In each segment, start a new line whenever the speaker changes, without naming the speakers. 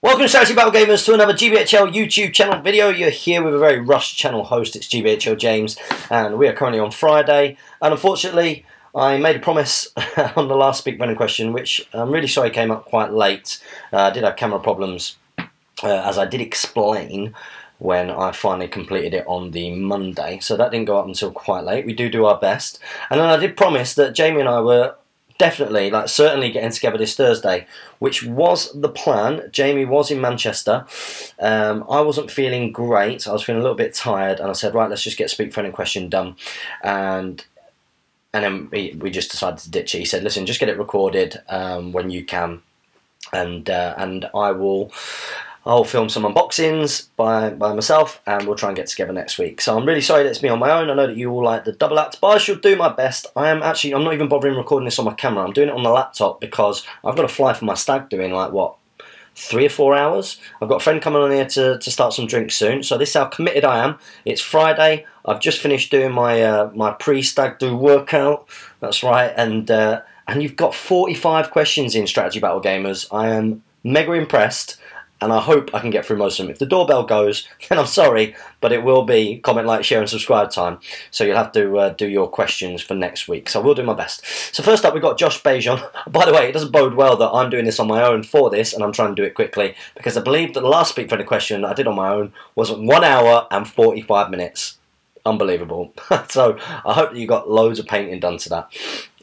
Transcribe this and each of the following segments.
Welcome, Strategy Battle Gamers, to another GBHL YouTube channel video. You're here with a very rushed channel host. It's GBHL James, and we are currently on Friday. And unfortunately, I made a promise on the last Speak Venom question, which I'm really sorry came up quite late. I did have camera problems, as I did explain when I finally completed it on the Monday. So that didn't go up until quite late. We do our best. And then I did promise that Jamie and I were definitely, certainly getting together this Thursday, which was the plan. Jamie was in Manchester. I wasn't feeling great. I was feeling a little bit tired, and I said, right, let's just get Speak Friend in Question done. And then we just decided to ditch it. He said, listen, just get it recorded when you can, and I'll film some unboxings by myself, and we'll try and get together next week. So I'm really sorry that it's me on my own. I know that you all like the double act, but I shall do my best. I'm not even bothering recording this on my camera. I'm doing it on the laptop because I've got to fly for my stag doing, 3 or 4 hours. I've got a friend coming on here to start some drinks soon. So this is how committed I am. It's Friday. I've just finished doing my pre-stag do workout. That's right. And you've got 45 questions in Strategy Battle Gamers. I am mega impressed, and I hope I can get through most of them. If the doorbell goes, then I'm sorry, but it will be comment, like, share and subscribe time. So you'll have to do your questions for next week. So I will do my best. So first up, we've got Josh Bejon. By the way, it doesn't bode well that I'm doing this on my own for this, and I'm trying to do it quickly, because I believe that the last Speak Friend question I did on my own was 1 hour and 45 minutes. Unbelievable. So I hope that you got loads of painting done to that.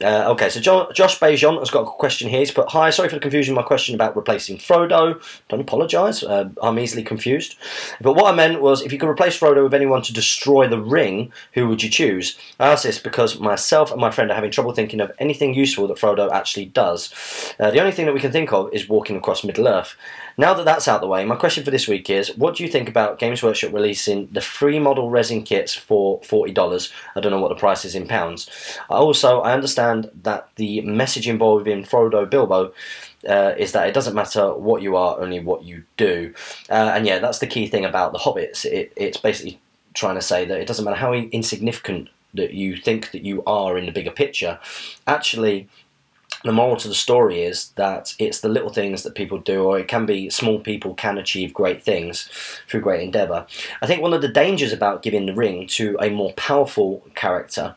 Okay, so Josh Bejon has got a question here. He's put, hi, sorry for the confusion. My question about replacing Frodo. Don't apologise. I'm easily confused. But what I meant was, if you could replace Frodo with anyone to destroy the ring, who would you choose? I ask this because myself and my friend are having trouble thinking of anything useful that Frodo actually does. The only thing that we can think of is walking across Middle-earth. Now that that's out the way, my question for this week is, what do you think about Games Workshop releasing the free model resin kits for $40? I don't know what the price is in pounds. I understand that the message involved in Frodo Bilbo is that it doesn't matter what you are, only what you do. And yeah, that's the key thing about the Hobbits. It's basically trying to say that it doesn't matter how insignificant that you think that you are in the bigger picture. Actually, the moral to the story is that it's the little things that people do, or it can be small people can achieve great things through great endeavour. I think one of the dangers about giving the ring to a more powerful character,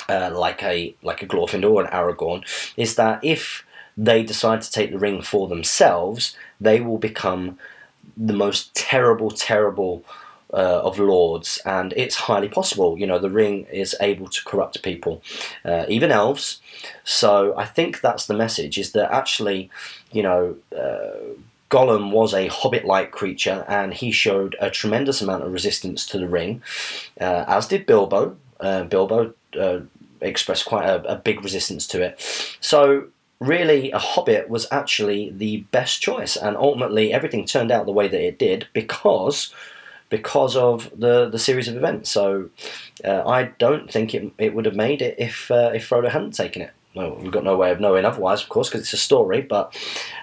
like a Glorfindel or an Aragorn, is that if they decide to take the ring for themselves, they will become the most terrible of lords, and it's highly possible. You know, the ring is able to corrupt people, even elves. So I think that's the message, is that actually, you know, Gollum was a hobbit-like creature, and he showed a tremendous amount of resistance to the ring, as did Bilbo. Bilbo expressed quite a big resistance to it. So really, a hobbit was actually the best choice, and ultimately everything turned out the way that it did because of the series of events. So I don't think it would have made it if Frodo hadn't taken it. Well, we've got no way of knowing otherwise, of course, because it's a story, but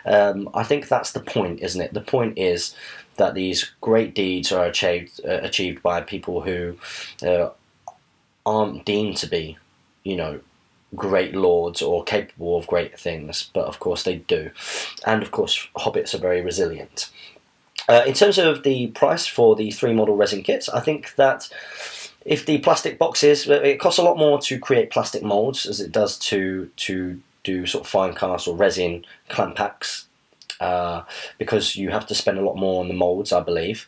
I think that's the point, isn't it? The point is that these great deeds are achieved by people who aren't deemed to be, you know, great lords or capable of great things, but of course they do. And of course, hobbits are very resilient. In terms of the price for the 3 model resin kits, I think that if the plastic boxes, it costs a lot more to create plastic molds as it does to do sort of fine cast or resin clamp packs, because you have to spend a lot more on the molds, I believe.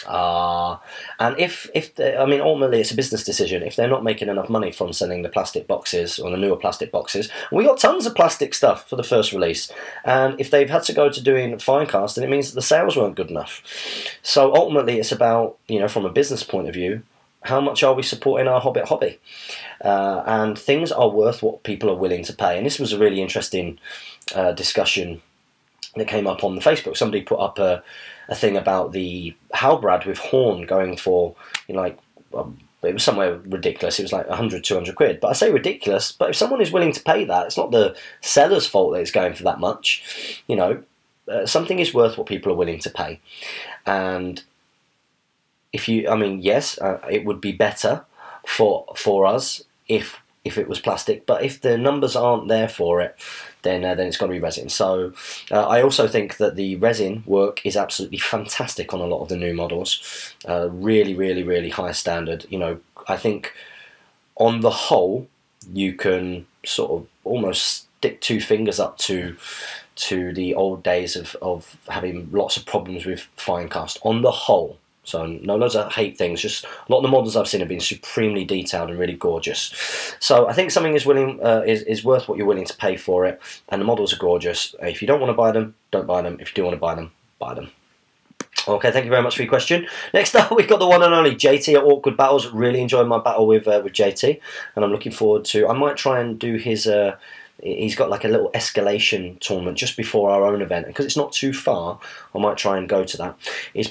And ultimately it's a business decision. If they're not making enough money from selling the plastic boxes, or the newer plastic boxes, we got tons of plastic stuff for the first release, and if they've had to go to doing fine cast, then it means that the sales weren't good enough. So ultimately it's about, you know, from a business point of view, how much are we supporting our Hobbit hobby? And things are worth what people are willing to pay. And this was a really interesting discussion that came up on the Facebook. Somebody put up a thing about the halbrand with horn going for, you know, it was somewhere ridiculous. It was like 100, 200 quid. But I say ridiculous, but if someone is willing to pay that, it's not the seller's fault that it's going for that much. You know, something is worth what people are willing to pay. And if you, yes, it would be better for us if if it was plastic, but if the numbers aren't there for it, then it's got to be resin. So I also think that the resin work is absolutely fantastic on a lot of the new models. Really, really, really high standard. You know, I think on the whole, you can sort of almost stick two fingers up to the old days of having lots of problems with fine cast on the whole. So no loads of hate things, just a lot of the models I've seen have been supremely detailed and really gorgeous. So I think something is worth what you're willing to pay for it, and the models are gorgeous. If you don't want to buy them, don't buy them. If you do want to buy them, buy them. Okay, thank you very much for your question. Next up, we've got the one and only JT at Awkward Battles. Really enjoyed my battle with JT, and I'm looking forward to. I might try and do his. He's got like a little escalation tournament just before our own event, and because it's not too far, I might try and go to that.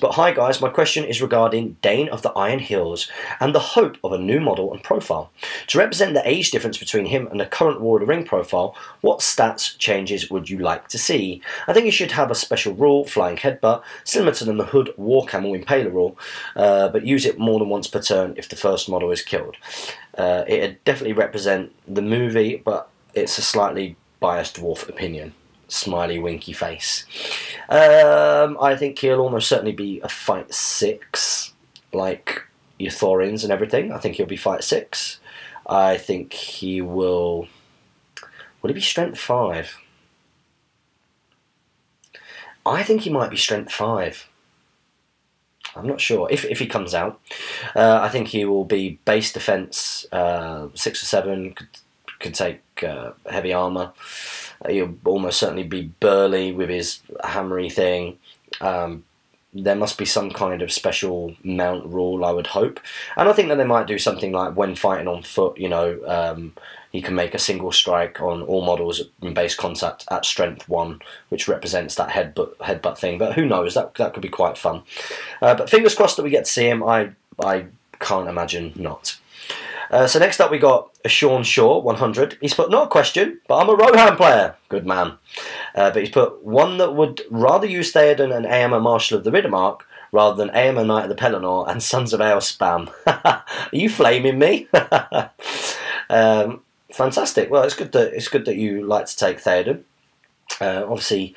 But hi guys, my question is regarding Dain of the Iron Hills and the hope of a new model and profile. To represent the age difference between him and the current War of the Ring profile, what stats changes would you like to see? I think he should have a special rule, flying headbutt, similar to the Mahud War Camel Impaler rule, but use it more than once per turn if the first model is killed. It'd definitely represent the movie, but it's a slightly biased dwarf opinion. Smiley winky face. I think he'll almost certainly be a fight 6, like your Thorins and everything. I think he'll be fight 6. I think he will. Will he be strength 5? I think he might be strength 5. I'm not sure if he comes out. I think he will be base defense 6 or 7. Could take heavy armor. He'll almost certainly be burly with his hammery thing. There must be some kind of special mount rule, I would hope. And I think that they might do something like when fighting on foot, you know, he can make a single strike on all models in base contact at strength 1, which represents that headbutt thing. But who knows? That could be quite fun. But fingers crossed that we get to see him. I can't imagine not. So next up we got a Sean Shaw 100. He's put, not a question, but I'm a Rohan player. Good man. But he's put, one that would rather use Theoden and Aemma Marshal of the Riddermark rather than Aemma Knight of the Pelennor and Sons of Ale spam. Are you flaming me? Fantastic. Well, it's good that you like to take Theoden. Obviously,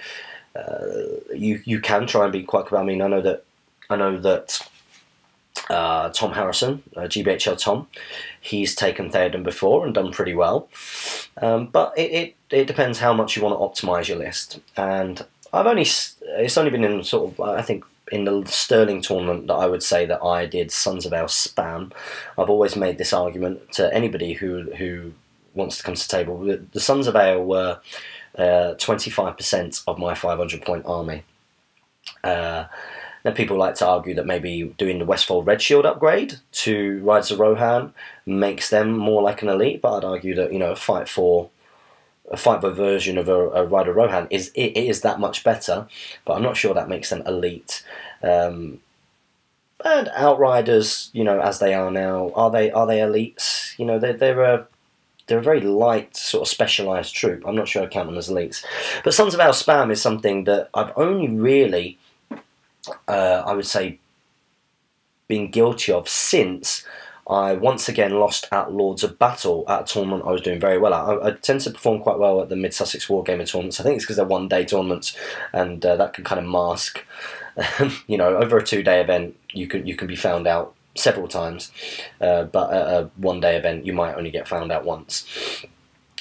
you can try and be quite. I mean, I know that. Tom Harrison, GBHL Tom, he's taken Theoden before and done pretty well, but it depends how much you want to optimise your list. And it's only been in sort of, I think in the Sterling tournament that I would say that I did Sons of Ale spam. I've always made this argument to anybody who wants to come to the table. The Sons of Ale were 25% of my 500 point army. Now people like to argue that maybe doing the Westfold Red Shield upgrade to Riders of Rohan makes them more like an elite, but I'd argue that, you know, a fight for version of a Rider of Rohan is that much better, but I'm not sure that makes them elite. And Outriders, you know, as they are now, are they elites? You know, they're a very light sort of specialised troop. I'm not sure I count them as elites. But Sons of Ale spam is something that I've only really I would say been guilty of since I once again lost at Lords of Battle at a tournament I was doing very well at. I tend to perform quite well at the Mid-Sussex Wargaming tournaments. I think it's because they're one-day tournaments, and that can kind of mask, you know, over a 2-day event you can be found out several times, but at a one-day event you might only get found out once.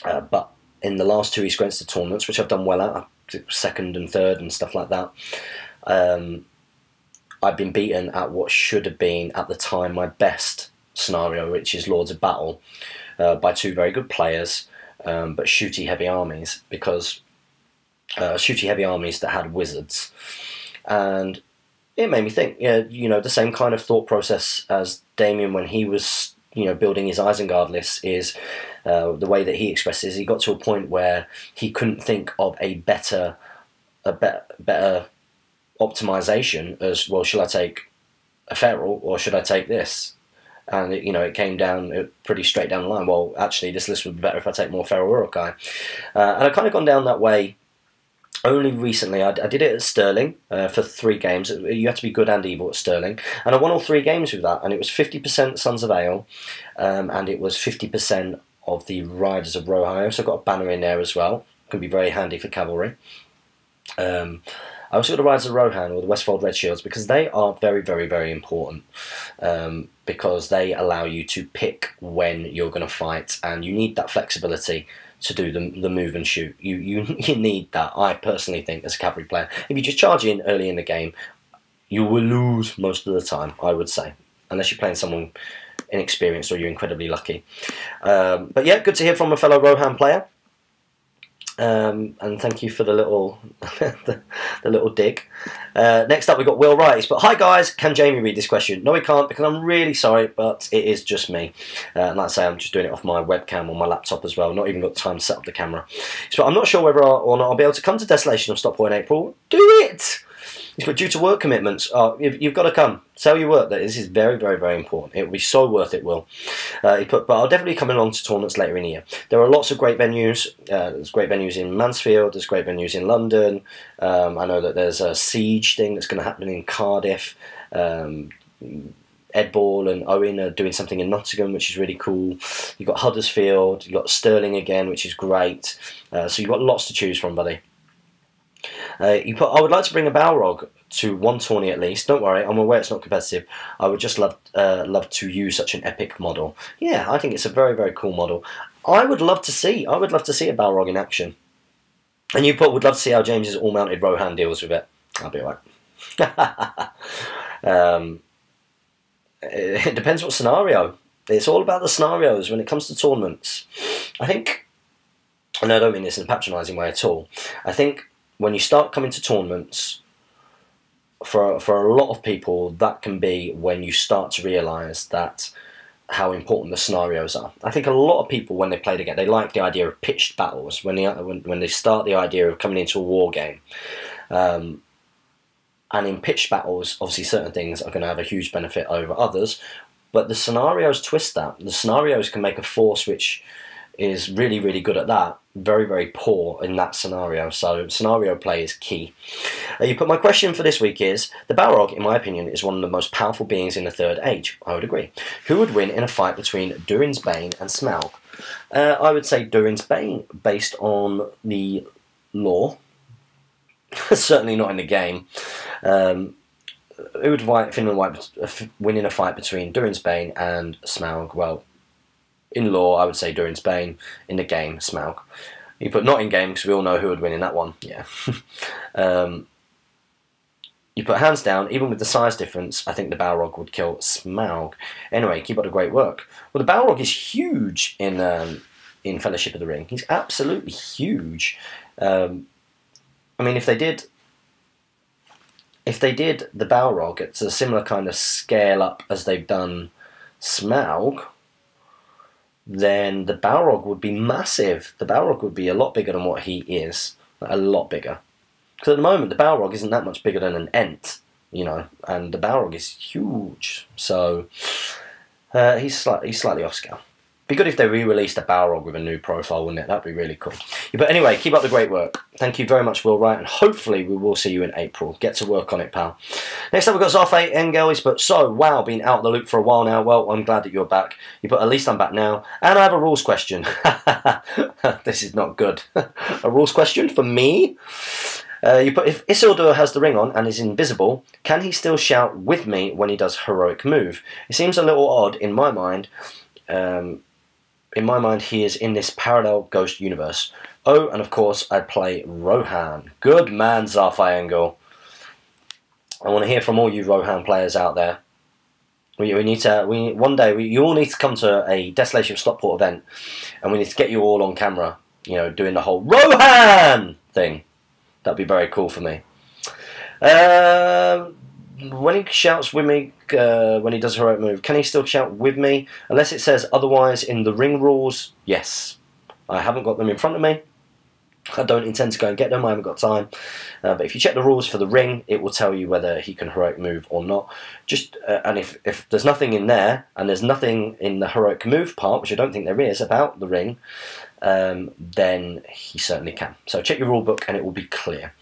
But in the last 2 East Grenster tournaments, which I've done well at, 2nd and 3rd and stuff like that, I've been beaten at what should have been, at the time, my best scenario, which is Lords of Battle, by 2 very good players, but shooty heavy armies, because shooty heavy armies that had wizards. And it made me think, you know, the same kind of thought process as Damien when he was, you know, building his Isengard list is the way that he expresses. He got to a point where he couldn't think of a better optimization as, well, should I take a feral or should I take this? And it came down pretty straight down the line. Well, actually, this list would be better if I take more feral Urukai. And I've kind of gone down that way only recently. I did it at Sterling for 3 games. You have to be good and evil at Sterling, and I won all 3 games with that. And it was 50% Sons of Ale, and it was 50% of the Riders of Rohan. I also got a banner in there as well. Can be very handy for cavalry. I also got the Riders of Rohan, or the Westfold Red Shields, because they are very, very, very important. Because they allow you to pick when you're going to fight, and you need that flexibility to do the move and shoot. You need that, I personally think, as a cavalry player. If you just charge in early in the game, you will lose most of the time, I would say. Unless you're playing someone inexperienced or you're incredibly lucky. But yeah, good to hear from a fellow Rohan player. And thank you for the little the little dig. Next up, we've got Will Rice. But hi guys, can Jamie read this question? No, he can't, because I'm really sorry, but it is just me. And like I say, I'm just doing it off my webcam on my laptop as well. Not even got time to set up the camera. So I'm not sure whether or not I'll be able to come to Desolation of Stockport in April. Do it! But due to work commitments, you've got to come. Sell your work. This is very, very, very important. It will be so worth it, Will. But I'll definitely come along to tournaments later in the year. There are lots of great venues. There's great venues in Mansfield. There's great venues in London. I know that there's a Siege thing that's going to happen in Cardiff. Ed Ball and Owen are doing something in Nottingham, which is really cool. You've got Huddersfield. You've got Stirling again, which is great. So you've got lots to choose from, buddy. I would like to bring a Balrog to one tourney at least. Don't worry, I'm aware it's not competitive. I would just love to use such an epic model. Yeah, I think it's a very, very cool model. I would love to see a Balrog in action. And you would love to see how James's all-mounted Rohan deals with it. I'll be alright. It depends what scenario. It's all about the scenarios when it comes to tournaments. I think, and I don't mean this in a patronising way at all, I think when you start coming to tournaments, for a lot of people, that can be when you start to realise that how important the scenarios are. I think a lot of people, when they play the game, they like the idea of pitched battles. When they start the idea of coming into a war game, and in pitched battles, obviously certain things are going to have a huge benefit over others, but the scenarios twist that. The scenarios can make a force which is really, really good at that, very, very poor in that scenario. So scenario play is key. My question for this week is, the Balrog, in my opinion, is one of the most powerful beings in the Third Age. I would agree. Who would win in a fight between Durin's Bane and Smaug? I would say Durin's Bane, based on the lore. Certainly not in the game. Who would win in a fight between Durin's Bane and Smaug? Well, in lore, I would say Durin's Bane. In the game, Smaug. You put not in game, because we all know who would win in that one. Yeah. You put hands down, even with the size difference, I think the Balrog would kill Smaug. Anyway, keep up the great work. Well, the Balrog is huge in Fellowship of the Ring. He's absolutely huge. I mean, if they did the Balrog at a similar kind of scale up as they've done Smaug, then the Balrog would be massive. The Balrog would be a lot bigger than what he is. A lot bigger. Because at the moment, the Balrog isn't that much bigger than an Ent, you know, and the Balrog is huge. So, he's slightly off scale. Be good if they re-released a Balrog with a new profile, wouldn't it? That'd be really cool. But anyway, keep up the great work. Thank you very much, Will Wright, and hopefully we will see you in April. Get to work on it, pal. Next up, we've got Zarfe Engel. He's put, so, wow, been out of the loop for a while now. Well, I'm glad that you're back. You put, at least I'm back now. And I have a rules question. This is not good. A rules question for me? You put, if Isildur has the ring on and is invisible, can he still shout with me when he does heroic move? It seems a little odd in my mind. In my mind, he is in this parallel ghost universe. Oh, and of course, I play Rohan. Good man, Zarfe Engel. I want to hear from all you Rohan players out there. One day, you all need to come to a Desolation of Stockport event, and we need to get you all on camera, you know, doing the whole Rohan thing. That'd be very cool for me. When he shouts with me, when he does a heroic move, can he still shout with me? Unless it says otherwise in the ring rules, yes. I haven't got them in front of me. I don't intend to go and get them, I haven't got time. But if you check the rules for the ring, it will tell you whether he can heroic move or not. And if there's nothing in there, and there's nothing in the heroic move part, which I don't think there is, about the ring, then he certainly can. So check your rule book and it will be clear.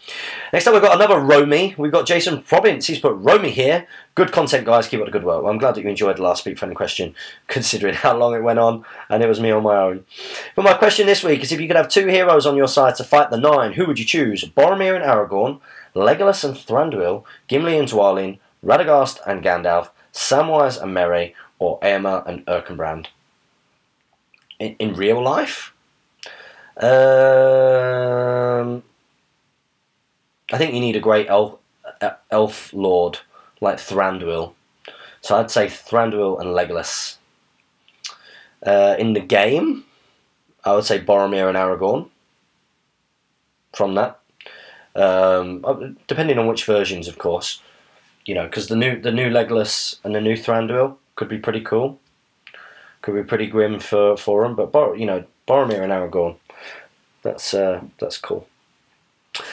Next up, we've got another Romy. We've got Jason Province. He's put Romy here. Good content, guys. Keep up the good work. Well, I'm glad that you enjoyed the last Speak Friendly question, considering how long it went on, and it was me on my own. But my question this week is, if you could have 2 heroes on your side to fight the 9, who would you choose? Boromir and Aragorn, Legolas and Thranduil, Gimli and Dwalin, Radagast and Gandalf, Samwise and Merry, or Éomer and Erkenbrand? In real life? I think you need a great elf lord like Thranduil. So I'd say Thranduil and Legolas. In the game, I would say Boromir and Aragorn. From that, depending on which versions, of course, you know, because the new Legolas and the new Thranduil could be pretty cool. Could be pretty grim for them, but you know, Boromir and Aragorn. That's cool.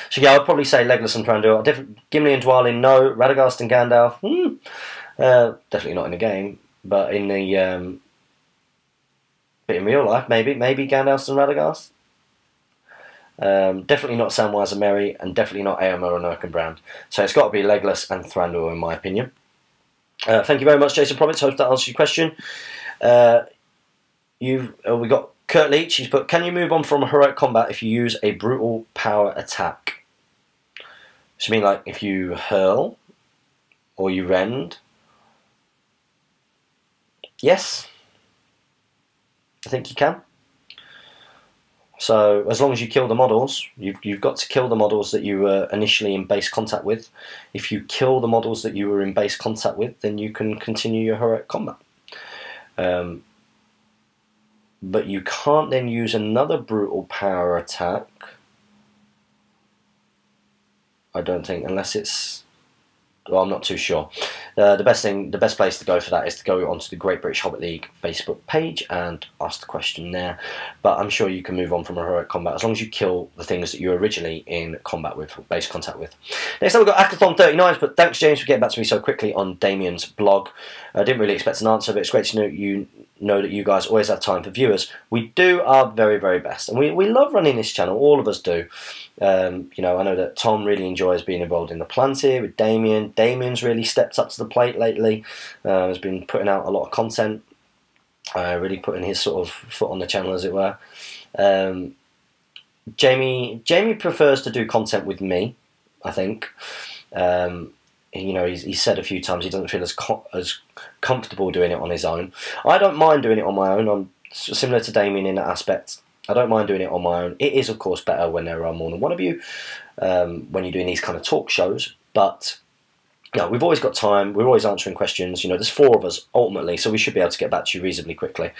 So yeah, I'd probably say Legolas and Thranduil. Gimli and Dwalin, no. Radagast and Gandalf, definitely not in the game, but in the but in real life, maybe Gandalf and Radagast. Definitely not Samwise and Merry, and definitely not Éomer and Erkenbrand. So it's got to be Legolas and Thranduil, in my opinion. Thank you very much, Jason Province. Hope that answers your question. We got Kurt Leach. He's put, can you move on from heroic combat if you use a brutal power attack? So I mean, like, if you hurl or you rend? Yes, I think you can. So as long as you kill the models, you've got to kill the models that you were initially in base contact with. If you kill the models that you were in base contact with, then you can continue your heroic combat. But you can't then use another brutal power attack, I don't think, unless it's... Well, I'm not too sure. The best place to go for that is to go onto the Great British Hobbit League Facebook page and ask the question there. But I'm sure you can move on from heroic combat as long as you kill the things that you were originally in combat with, base contact with. Next up, we've got Accathon39, but thanks, James, for getting back to me so quickly on Damien's blog. I didn't really expect an answer, but it's great to know that you guys always have time for viewers. We do our very, very best, and we love running this channel. All of us do. You know, I know that Tom really enjoys being involved in the plans here with Damien. Damien's really stepped up to the plate lately. Has been putting out a lot of content, really putting his sort of foot on the channel, as it were. Jamie prefers to do content with me, I think. You know, he's said a few times he doesn't feel as comfortable doing it on his own. I don't mind doing it on my own. I'm similar to Damien in that aspect. I don't mind doing it on my own. It is, of course, better when there are more than one of you, when you're doing these kind of talk shows. But you know, we've always got time. We're always answering questions. You know, there's 4 of us ultimately, so we should be able to get back to you reasonably quickly.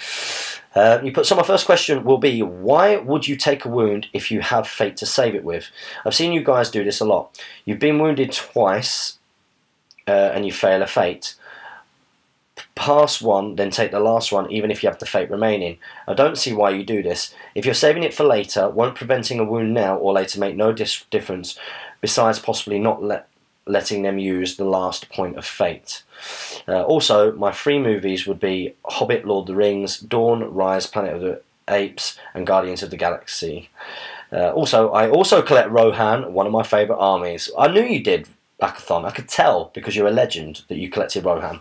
You put, so my first question will be, why would you take a wound if you have fate to save it with? I've seen you guys do this a lot. You've been wounded twice, and you fail a fate. Pass one, then take the last one, even if you have the fate remaining. I don't see why you do this. If you're saving it for later, won't preventing a wound now or later make no difference, besides possibly not letting them use the last point of fate. Also, my 3 movies would be Hobbit, Lord of the Rings, Dawn, Rise, Planet of the Apes, and Guardians of the Galaxy. I also collect Rohan, one of my favourite armies. I knew you did, Accathon. I could tell, because you're a legend, that you collected Rohan.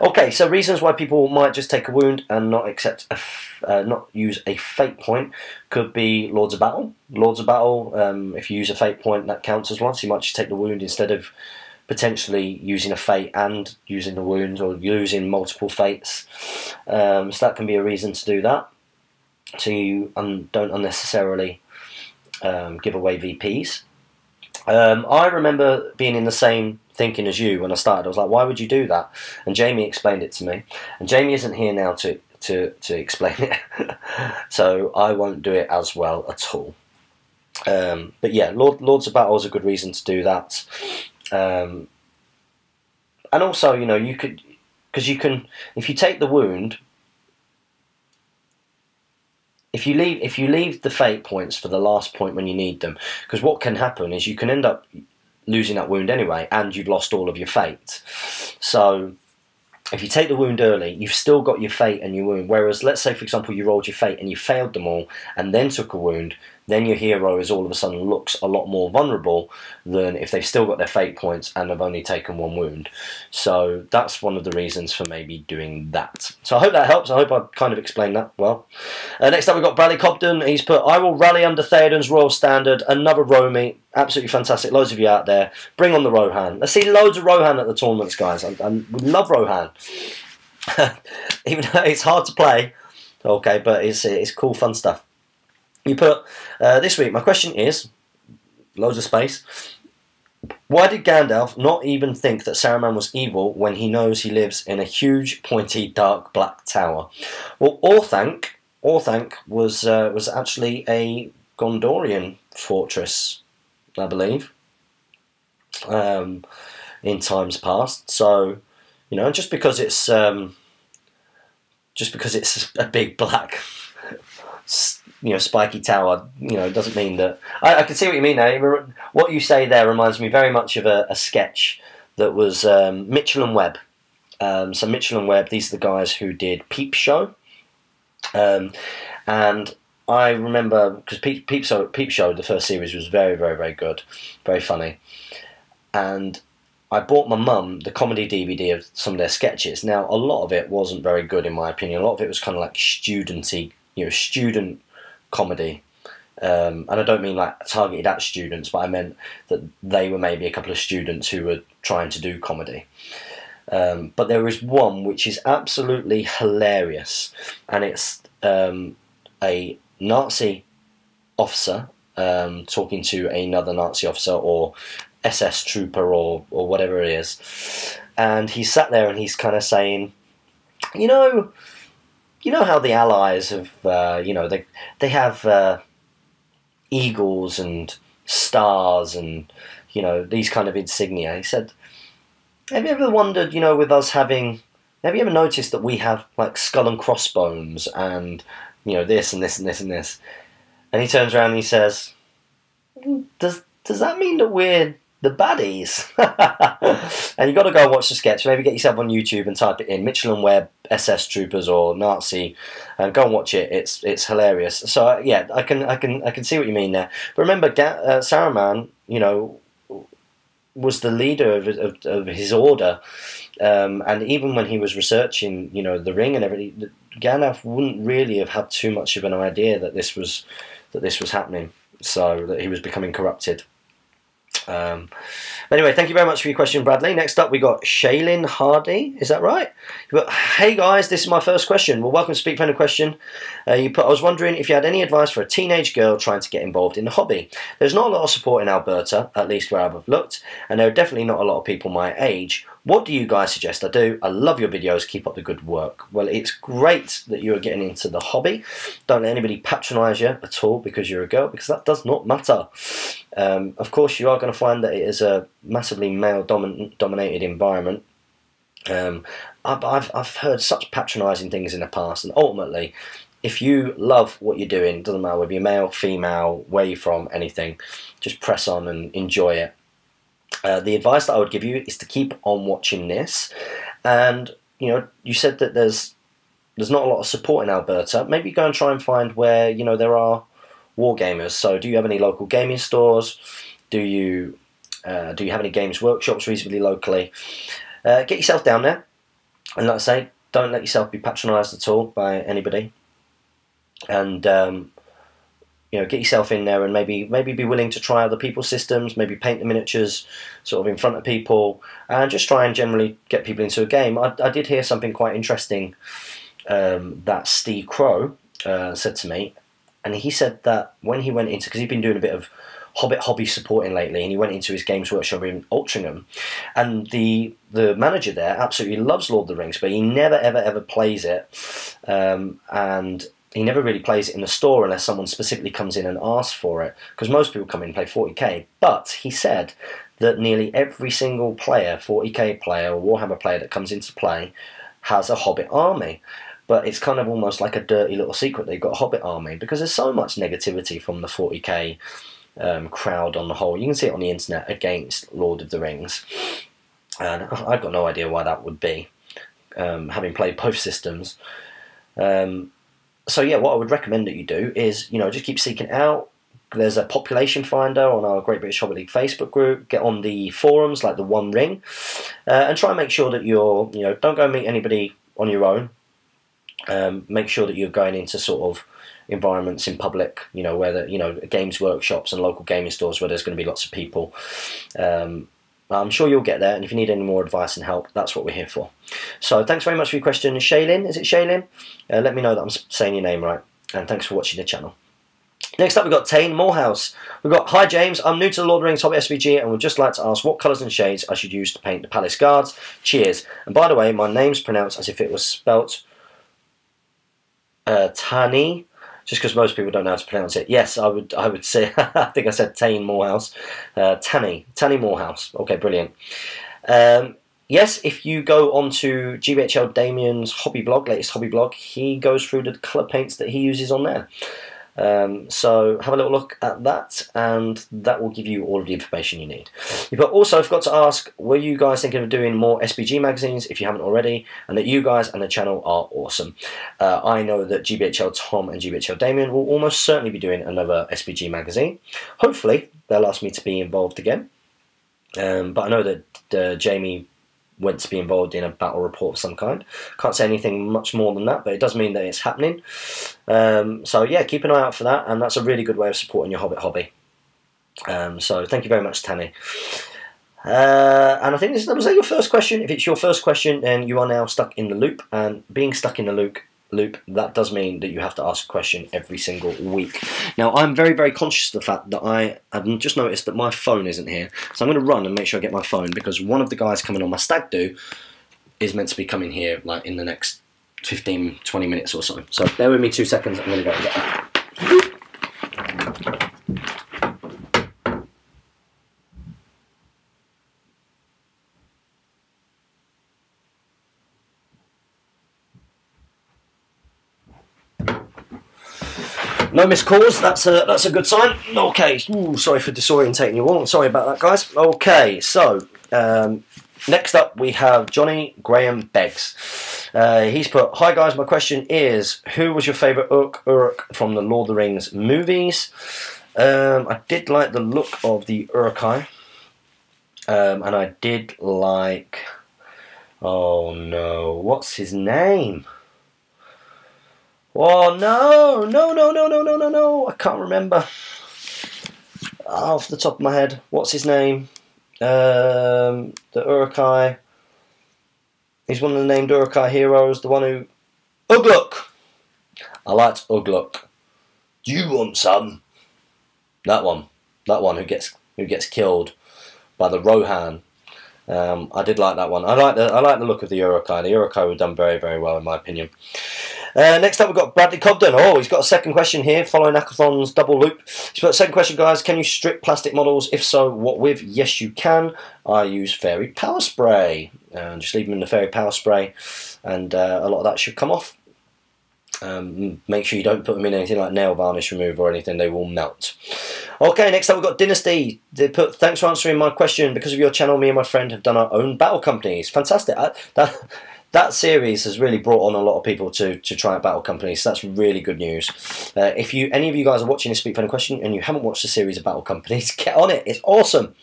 Okay, so reasons why people might just take a wound and not accept not use a fate point could be Lords of Battle. Lords of Battle, if you use a fate point, that counts as one, so you might just take the wound instead of potentially using a fate and using the wound, or using multiple fates. So that can be a reason to do that, so you don't unnecessarily give away VPs. I remember being in the same thinking as you when I started. I was like, why would you do that? And Jamie explained it to me. And Jamie isn't here now to explain it. So I won't do it as well at all. But yeah, Lords of Battle is a good reason to do that. And also, you know, you could, because you can, if you take the wound, if you leave the fate points for the last point when you need them, because what can happen is you can end up losing that wound anyway, and you've lost all of your fate. So if you take the wound early, you've still got your fate and your wound. Whereas, let's say, for example, you rolled your fate and you failed them all and then took a wound, then your hero is all of a sudden looks a lot more vulnerable than if they've still got their fate points and have only taken one wound. So that's one of the reasons for maybe doing that. So I hope that helps. I hope I've kind of explained that well. Next up we've got Bradley Cobden. He's put, I will rally under Theoden's Royal Standard, another Romy. Absolutely fantastic. Loads of you out there. Bring on the Rohan. Let's see loads of Rohan at the tournaments, guys. We love Rohan. Even though it's hard to play. Okay, but it's cool, fun stuff. You put, this week, my question is, loads of space, why did Gandalf not even think that Saruman was evil when he knows he lives in a huge, pointy, dark, black tower? Well, Orthanc was actually a Gondorian fortress, I believe, in times past. So, you know, just because it's a big black, you know, spiky tower, you know, doesn't mean that. I can see what you mean now. What you say there reminds me very much of a sketch that was Mitchell and Webb. So Mitchell and Webb, these are the guys who did Peep Show, and I remember because Peep Show, the first series, was very, very, very good, very funny, and I bought my mum the comedy DVD of some of their sketches. Now, a lot of it wasn't very good in my opinion. A lot of it was kind of like studenty, you know, student comedy. And I don't mean like targeted at students, but I meant that they were maybe a couple of students who were trying to do comedy. But there is one which is absolutely hilarious, and it's a Nazi officer talking to another Nazi officer or SS trooper or whatever it is, and he's sat there and he's kind of saying, you know how the Allies have, you know, they have eagles and stars and, you know, these kind of insignia. He said, have you ever wondered, you know, with us having, have you ever noticed that we have like skull and crossbones and, you know, this and this and this and this? And he turns around and he says, does that mean that we're the baddies? And you've got to go and watch the sketch. Maybe get yourself on YouTube and type it in, Mitchell and Webb SS troopers or Nazi, and go and watch it. It's hilarious. So yeah, I can see what you mean there. But remember, Saruman, you know, was the leader of his order, and even when he was researching, you know, the ring and everything, Gandalf wouldn't really have had too much of an idea that this was happening. So that he was becoming corrupted. Anyway, thank you very much for your question, Bradley. Next up, we got Shaylin Hardy. Is that right? But, hey guys, this is my first question. Well, welcome to Speak Friend a Question. You put, I was wondering if you had any advice for a teenage girl trying to get involved in the hobby. There's not a lot of support in Alberta, at least where I've looked, and there are definitely not a lot of people my age. What do you guys suggest I do? I love your videos. Keep up the good work. Well, it's great that you're getting into the hobby. Don't let anybody patronise you at all because you're a girl, because that does not matter. Of course, you are going to find that it is a massively male-dominated environment. I've heard such patronising things in the past, and ultimately, if you love what you're doing, it doesn't matter whether you're male, female, where you're from, anything, just press on and enjoy it. The advice that I would give you is to keep on watching this, and you know, you said that there's not a lot of support in Alberta. Maybe go and try and find where, you know, there are wargamers. So do you have any local gaming stores? Do you have any games workshops reasonably locally? Get yourself down there, and like I say, don't let yourself be patronised at all by anybody, and you know, get yourself in there and maybe be willing to try other people's systems, maybe paint the miniatures sort of in front of people, and just try and generally get people into a game. I did hear something quite interesting that Steve Crow said to me, and he said that when he went into, because he'd been doing a bit of Hobbit hobby supporting lately, and he went into his Games Workshop in Altrincham, and the manager there absolutely loves Lord of the Rings, but he never ever plays it, and he never really plays it in the store unless someone specifically comes in and asks for it, because most people come in and play 40k. But he said that nearly every single player, 40k player or Warhammer player that comes into play, has a Hobbit army. But it's kind of almost like a dirty little secret they've got a Hobbit army, because there's so much negativity from the 40k crowd on the whole. You can see it on the internet against Lord of the Rings, and I've got no idea why that would be. having played both systems. So yeah, what I would recommend that you do is, just keep seeking out. There's a population finder on our Great British Hobbit League Facebook group. Get on the forums like the One Ring, and try and make sure that you're, don't go and meet anybody on your own. Make sure that you're going into sort of environments in public, where the games workshops and local gaming stores where there's going to be lots of people. I'm sure you'll get there, and if you need any more advice and help, that's what we're here for. So thanks very much for your question, Shaylin. Is it Shaylin? Let me know that I'm saying your name right, and thanks for watching the channel. Next up, we've got Dain Morehouse. We've got, hi James, I'm new to the Lord of the Rings Hobbit SBG and would just like to ask what colours and shades I should use to paint the palace guards. Cheers. And by the way, my name's pronounced as if it was spelt Tani, just because most people don't know how to pronounce it. Yes, I would say, I think I said Dain Morehouse. Tani Morehouse. Okay, brilliant. Yes, if you go onto GBHL Damien's hobby blog, latest hobby blog, he goes through the colour paints that he uses on there. So have a little look at that, and that will give you all of the information you need. But also, I forgot to ask, were you guys thinking of doing more SBG magazines if you haven't already, and that you guys and the channel are awesome. I know that GBHL Tom and GBHL Damien will almost certainly be doing another SBG magazine. Hopefully they'll ask me to be involved again, but I know that Jamie went to be involved in a battle report of some kind. Can't say anything much more than that, but it does mean that it's happening. So yeah, keep an eye out for that, and that's a really good way of supporting your Hobbit hobby. So thank you very much, Tanny. And I think was that your first question? If it's your first question, then you are now stuck in the loop, and being stuck in the loop, that does mean that you have to ask a question every single week. Now, I'm very, very conscious of the fact that I have just noticed that my phone isn't here. So I'm going to run and make sure I get my phone, because one of the guys coming on my stag do is meant to be coming here like in the next 15, 20 minutes or so. So bear with me 2 seconds, I'm going to go and get that. No missed calls, that's a good sign. Okay, ooh, sorry for disorientating you all. Sorry about that, guys. Okay, so next up we have Johnny Graham Beggs. He's put, hi guys, my question is, who was your favourite Uruk from the Lord of the Rings movies? I did like the look of the Uruk-hai, and I did like, oh no, what's his name? Oh no! I can't remember off the top of my head. What's his name? The Uruk-hai. He's one of the named Uruk-hai heroes. The one who Ugluk. I liked Ugluk. Do you want some? That one who gets killed by the Rohan. I did like that one. I like the look of the Uruk-hai. The Uruk-hai were done very, very well in my opinion. Next up we've got Bradley Cobden. Oh, he's got a second question here following Akathon's double loop. He's put, second question guys, can you strip plastic models? If so, what with? Yes you can. I use fairy power spray. Just leave them in the fairy power spray, and a lot of that should come off. Make sure you don't put them in anything like nail varnish remover or anything, they will melt. Okay, next up we've got Dynasty. They put, thanks for answering my question. Because of your channel, me and my friend have done our own battle companies. Fantastic. That series has really brought on a lot of people to try out battle companies, so that's really good news. If any of you guys are watching this Speak Funny Question and you haven't watched the series of battle companies, get on it, it's awesome.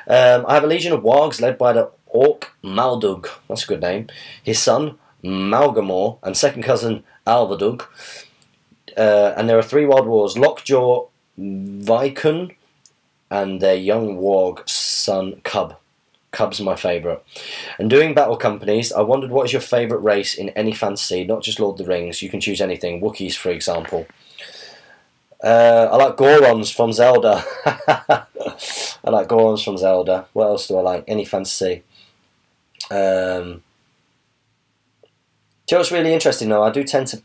I have a legion of wargs led by the Orc Maldug, that's a good name, his son Malgamor and second cousin Alvadug, and there are 3 wild wars, Lockjaw, Vikun, and their young warg son Cub. Cub's my favourite. And doing battle companies, I wondered what is your favourite race in any fantasy, not just Lord of the Rings. You can choose anything. Wookiees, for example. I like Gorons from Zelda. I like Gorons from Zelda. What else do I like? Any fantasy. Do you know what's really interesting though? I tend to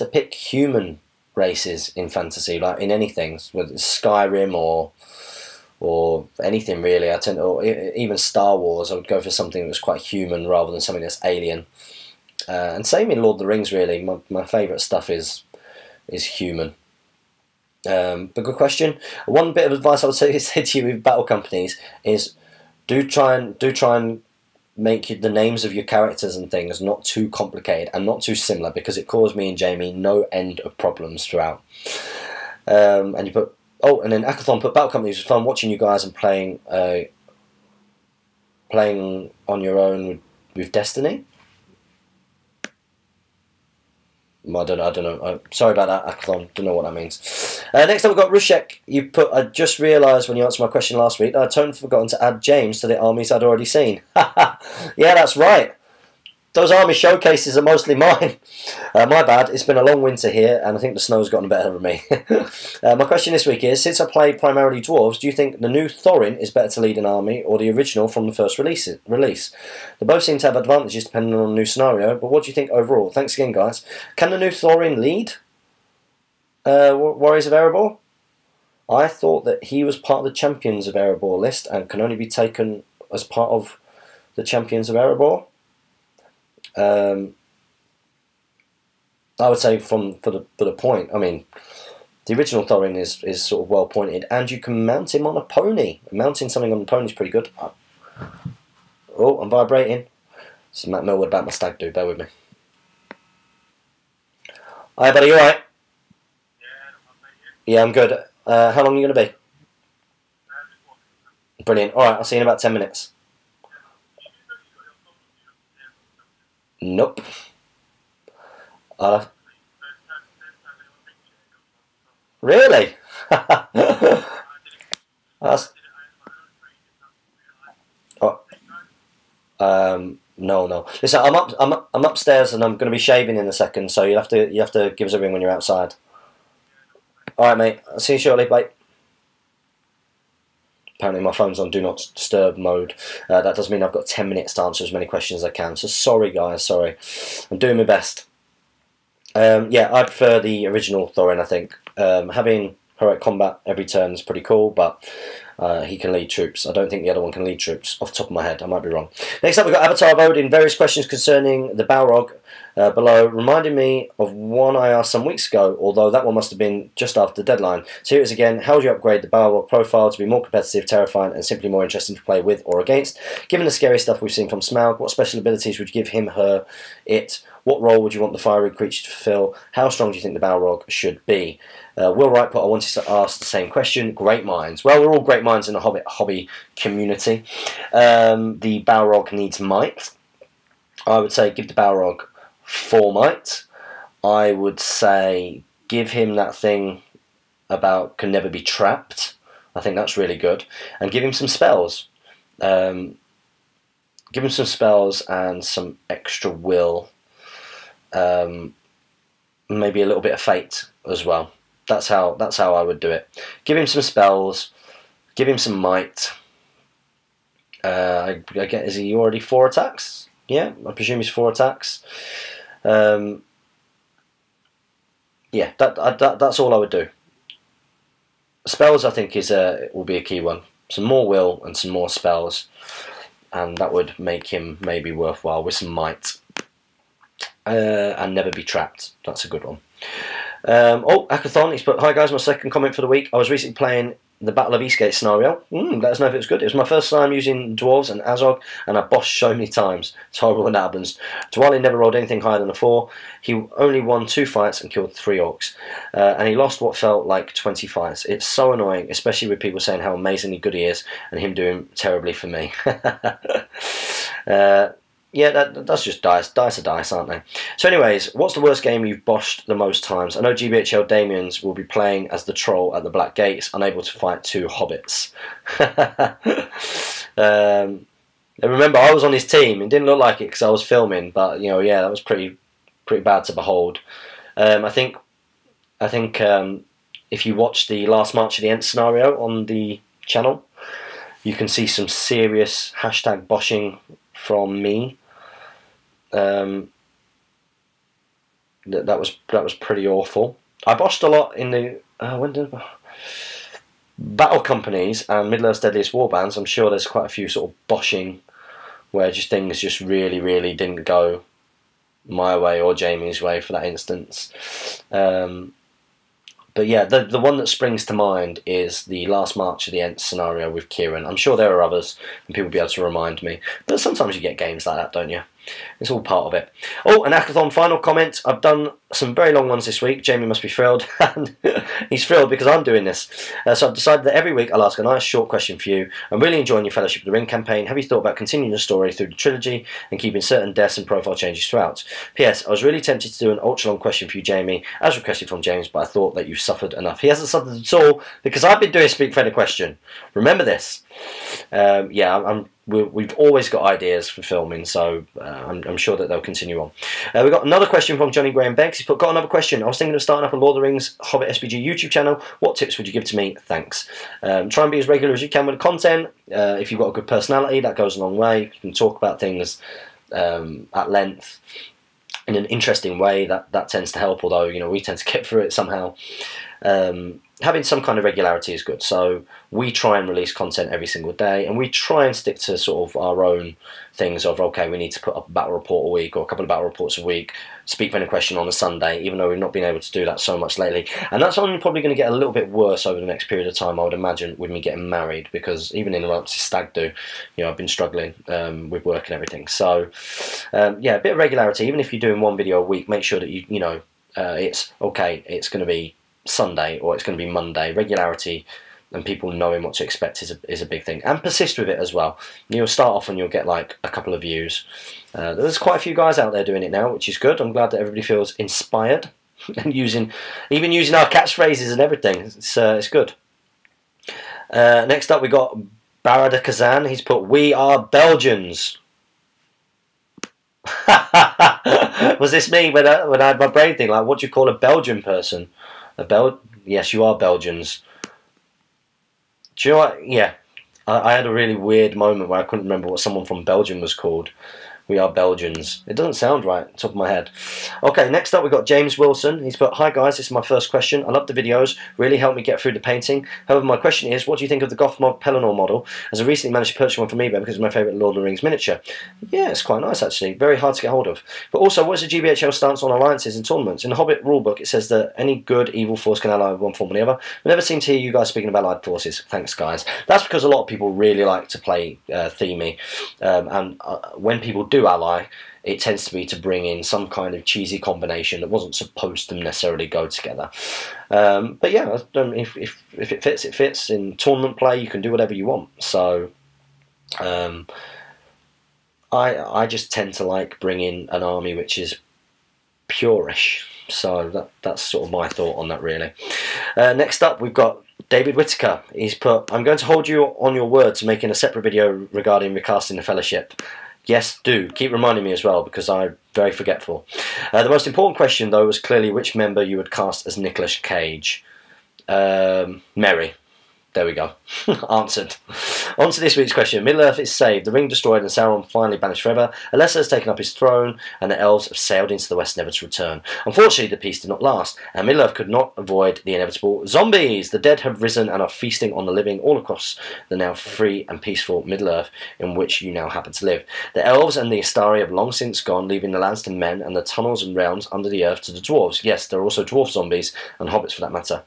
pick human races in fantasy, like in anything, whether it's Skyrim or anything really. Or even Star Wars, I would go for something that's quite human rather than something that's alien. And same in Lord of the Rings really. My favourite stuff is human. But good question. One bit of advice I would say to you with battle companies is do try and make the names of your characters and things not too complicated and not too similar, because it caused me and Jamie no end of problems throughout. And you put, oh, and then Akathon put, Battle Companies was fun watching you guys and playing on your own with Destiny. I don't know. Sorry about that, Akathon. Don't know what that means. Next up, we've got Rushek. You put, I just realised when you answered my question last week that I'd totally forgotten to add James to the armies I'd already seen. Yeah, that's right. Those army showcases are mostly mine. My bad. It's been a long winter here, and I think the snow's gotten better of me. My question this week is, since I play primarily dwarves, do you think the new Thorin is better to lead an army, or the original from the first release? They both seem to have advantages depending on the new scenario, but what do you think overall? Thanks again, guys. Can the new Thorin lead Warriors of Erebor? I thought that he was part of the Champions of Erebor list and can only be taken as part of the Champions of Erebor. I would say for the point. I mean, the original Thorin is sort of well pointed, and you can mount him on a pony. Mounting something on a pony is pretty good. Oh, I'm vibrating. This is Matt Millwood about my stag do. Bear with me. Hi, buddy. You all right? Yeah, I'm good. How long are you going to be? Brilliant. All right, I'll see you in about 10 minutes. Nope. Really? That's, no. Listen, I'm upstairs and I'm going to be shaving in a second, so you have to give us a ring when you're outside. All right, mate. I'll see you shortly. Bye. Apparently my phone's on Do Not Disturb mode. That does mean I've got 10 minutes to answer as many questions as I can. So sorry, guys. Sorry. I'm doing my best. Yeah, I prefer the original Thorin, I think. Having heroic combat every turn is pretty cool, but he can lead troops. I don't think the other one can lead troops, off the top of my head. I might be wrong. Next up, we've got Avatar of Odin. Various questions concerning the Balrog below, reminding me of one I asked some weeks ago, although that one must have been just after the deadline. So here it is again. How would you upgrade the Balrog profile to be more competitive, terrifying, and simply more interesting to play with or against? Given the scary stuff we've seen from Smaug, what special abilities would you give him, her, it? What role would you want the fiery creature to fulfill? How strong do you think the Balrog should be? Will Wrightput, I wanted to ask the same question. Great minds. Well, we're all great minds in the Hobbit hobby community. The Balrog needs might. I would say give the Balrog 4 might. I would say give him that thing about can never be trapped. I think that's really good. And give him some spells. Give him some spells and some extra will. Maybe a little bit of fate as well. That's how I would do it. Give him some spells. Give him some might. I get, is he already 4 attacks? Yeah, I presume he's 4 attacks. Yeah, that's all I would do. Spells, I think, will be a key one. Some more will and some more spells, and that would make him maybe worthwhile with some might. And never be trapped. That's a good one. Oh, Akathon, he's put, hi guys, my second comment for the week. I was recently playing the Battle of Eastgate scenario. Let us know if it was good. It was my first time using Dwarves and Azog, and I bossed so many times. It's horrible when that happens. Dwali never rolled anything higher than a 4. He only won 2 fights and killed 3 orcs. And he lost what felt like 20 fights. It's so annoying, especially with people saying how amazingly good he is, and him doing terribly for me. Yeah, that's just dice. Dice are dice, aren't they? So anyways, what's the worst game you've boshed the most times? I know GBHL Damians will be playing as the troll at the Black Gates, unable to fight 2 hobbits. And remember, I was on his team. It didn't look like it because I was filming, but you know, yeah, that was pretty bad to behold. I think if you watch the last March of the Ent scenario on the channel, you can see some serious hashtag boshing from me. That was pretty awful. I boshed a lot in the Battle Companies and Middle-earth's Deadliest Warbands. I'm sure there's quite a few sort of boshing where things just really didn't go my way or Jamie's way for that instance. But yeah, the one that springs to mind is the last March of the Ents scenario with Kieran. I'm sure there are others, and people will be able to remind me. But sometimes you get games like that, don't you? It's all part of it. Oh, an Akathon final comment. I've done some very long ones this week. Jamie must be thrilled. And he's thrilled because I'm doing this. So I've decided that every week I'll ask a nice short question for you. I'm really enjoying your Fellowship of the Ring campaign. Have you thought about continuing the story through the trilogy and keeping certain deaths and profile changes throughout? P.S. I was really tempted to do an ultra-long question for you, Jamie, as requested from James, but I thought that you suffered enough. He hasn't suffered at all because I've been doing Speak Fed a Question. Remember this. We've always got ideas for filming, so I'm sure that they'll continue on. We've got another question from Johnny Graham Beggs. He's put, got another question. I was thinking of starting up a Lord of the Rings Hobbit SBG YouTube channel. What tips would you give to me? Thanks. Try and be as regular as you can with the content. If you've got a good personality, that goes a long way. You can talk about things at length in an interesting way. That tends to help, although we tend to get through it somehow. Having some kind of regularity is good. So we try and release content every single day, and we try and stick to sort of our own things of, okay, we need to put up a battle report a week or a couple of battle reports a week, Speak for any question on a Sunday, even though we've not been able to do that so much lately. And that's only probably going to get a little bit worse over the next period of time, I would imagine, with me getting married, because even in the run up to stag do, I've been struggling with work and everything. So yeah, a bit of regularity. Even if you're doing one video a week, make sure that it's okay, it's going to be Sunday or it's going to be Monday. Regularity and people knowing what to expect is a big thing, and persist with it as well. You'll start off and you'll get like a couple of views. There's quite a few guys out there doing it now, which is good. I'm glad that everybody feels inspired and using our catchphrases and everything. It's good. Next up we got Barada Kazan. He's put, "We are Belgians." Was this me when I had my brain thing? Like, what do you call a Belgian person? Yes, you are Belgians. Do you know what? Yeah, I had a really weird moment where I couldn't remember what someone from Belgium was called. We are Belgians. It doesn't sound right, top of my head. Okay, next up we've got James Wilson. He's put, "Hi guys, this is my first question. I love the videos, really helped me get through the painting. However, my question is, what do you think of the Gothmog Pelennor model? As I recently managed to purchase one from eBay because it's my favourite Lord of the Rings miniature." Yeah, it's quite nice actually. Very hard to get hold of. But also, what is the GBHL stance on alliances and tournaments? In the Hobbit rulebook, it says that any good evil force can ally with one form or the other. I never seem to hear you guys speaking about allied forces. Thanks, guys. That's because a lot of people really like to play themey, and when people do ally, it tends to be to bring in some kind of cheesy combination that wasn't supposed to necessarily go together. But yeah, if it fits, it fits. In tournament play, you can do whatever you want. So I just tend to like bringing an army which is purish. So that's sort of my thought on that, really. Next up, we've got David Whitaker. He's put, "I'm going to hold you on your word to making a separate video regarding recasting the Fellowship." Yes, do. Keep reminding me as well, because I'm very forgetful. The most important question, though, was clearly which member you would cast as Nicolas Cage. Merry. There we go. Answered. On to this week's question. Middle-earth is saved, the ring destroyed, and Sauron finally banished forever. Alessa has taken up his throne, and the elves have sailed into the west never to return. Unfortunately, the peace did not last, and Middle-earth could not avoid the inevitable zombies. The dead have risen and are feasting on the living all across the now free and peaceful Middle-earth in which you now happen to live. The elves and the Astari have long since gone, leaving the lands to men and the tunnels and realms under the earth to the dwarves. Yes, there are also dwarf zombies, and hobbits for that matter.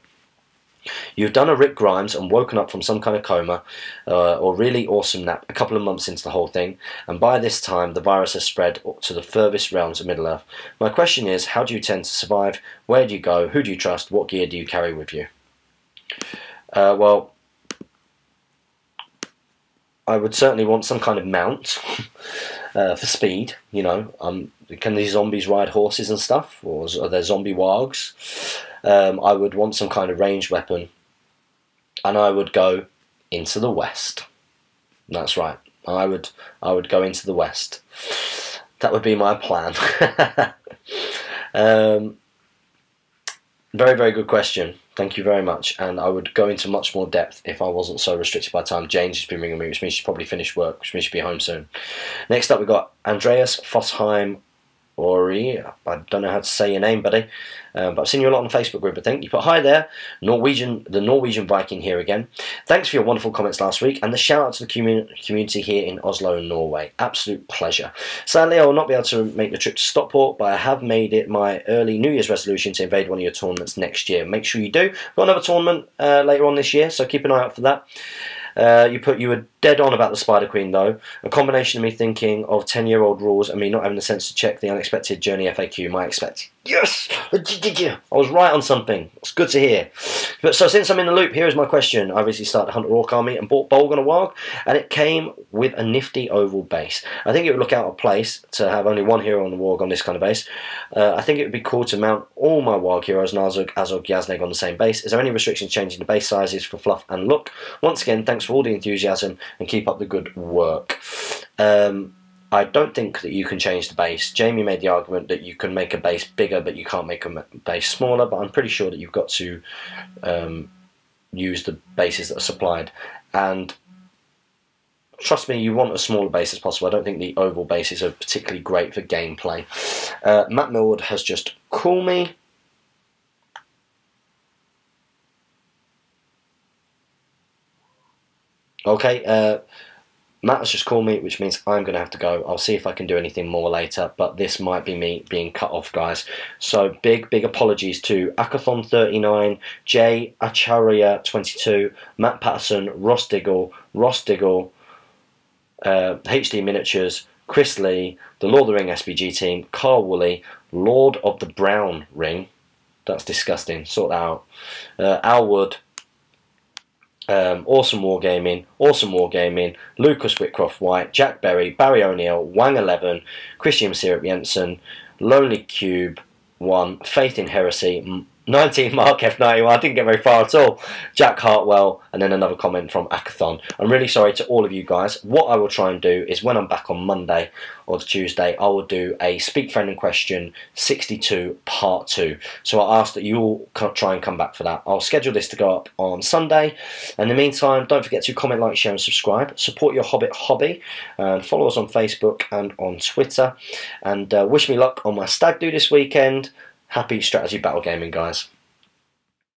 You've done a Rick Grimes and woken up from some kind of coma or really awesome nap a couple of months into the whole thing, and by this time the virus has spread to the furthest realms of Middle-earth. My question is, how do you tend to survive? Where do you go? Who do you trust? What gear do you carry with you? Well, I would certainly want some kind of mount for speed, Can these zombies ride horses and stuff? Or are there zombie wargs? I would want some kind of ranged weapon, and I would go into the west. That's right. I would go into the west. That would be my plan. Very, very good question. Thank you very much. And I would go into much more depth if I wasn't so restricted by time. Jane's just been ringing me, which means she's probably finished work, which means she'll be home soon. Next up, we've got Andreas Fossheim Ori, I don't know how to say your name, buddy, but I've seen you a lot on the Facebook group, I think. You put, hi there, the Norwegian Viking here again. Thanks for your wonderful comments last week, and the shout out to the community here in Oslo, Norway. Absolute pleasure. Sadly, I will not be able to make the trip to Stockport, but I have made it my early New Year's resolution to invade one of your tournaments next year. Make sure you do. We've got another tournament later on this year, so keep an eye out for that. You were dead on about the Spider Queen though. A combination of me thinking of 10-year-old rules and me not having the sense to check the unexpected journey FAQ might expect. Yes! I was right on something. It's good to hear. But so since I'm in the loop, here is my question. I recently started Hunter Orc Army and bought Bolg on a Warg, and it came with a nifty oval base. I think it would look out of place to have only one hero on the Warg on this kind of base. I think it would be cool to mount all my Warg heroes, Narzug, Azog, Yazneg on the same base. Is there any restrictions changing the base sizes for fluff and look? Once again, thanks for all the enthusiasm and keep up the good work. I don't think that you can change the base. Jamie made the argument that you can make a base bigger, but you can't make a base smaller, but I'm pretty sure that you've got to use the bases that are supplied. And trust me, you want as small a base as possible. I don't think the oval bases are particularly great for gameplay. Matt Millward has just called me. Okay, Matt has just called me, which means I'm going to have to go. I'll see if I can do anything more later, but this might be me being cut off, guys. So big apologies to Akathon39, Jay Acharya22, Matt Patterson, Ross Diggle, HD Miniatures, Chris Lee, the Lord of the Ring SBG team, Carl Woolley, Lord of the Brown Ring. That's disgusting. Sort that out. Al Wood. Awesome Wargaming, Lucas Whitcroft White, Jack Berry, Barry O'Neill, Wang11, Christian Syrup Jensen, Lonely Cube 1, Faith in Heresy, 19 Mark F91, I didn't get very far at all, Jack Hartwell, and then another comment from Akathon. I'm really sorry to all of you guys. What I will try and do is when I'm back on Monday or Tuesday, I will do a Speak Friend and Question 62 Part 2. So I ask that you all try and come back for that. I'll schedule this to go up on Sunday. In the meantime, don't forget to comment, like, share and subscribe. Support your Hobbit hobby. And follow us on Facebook and on Twitter. And wish me luck on my stag do this weekend. Happy strategy battle gaming, guys.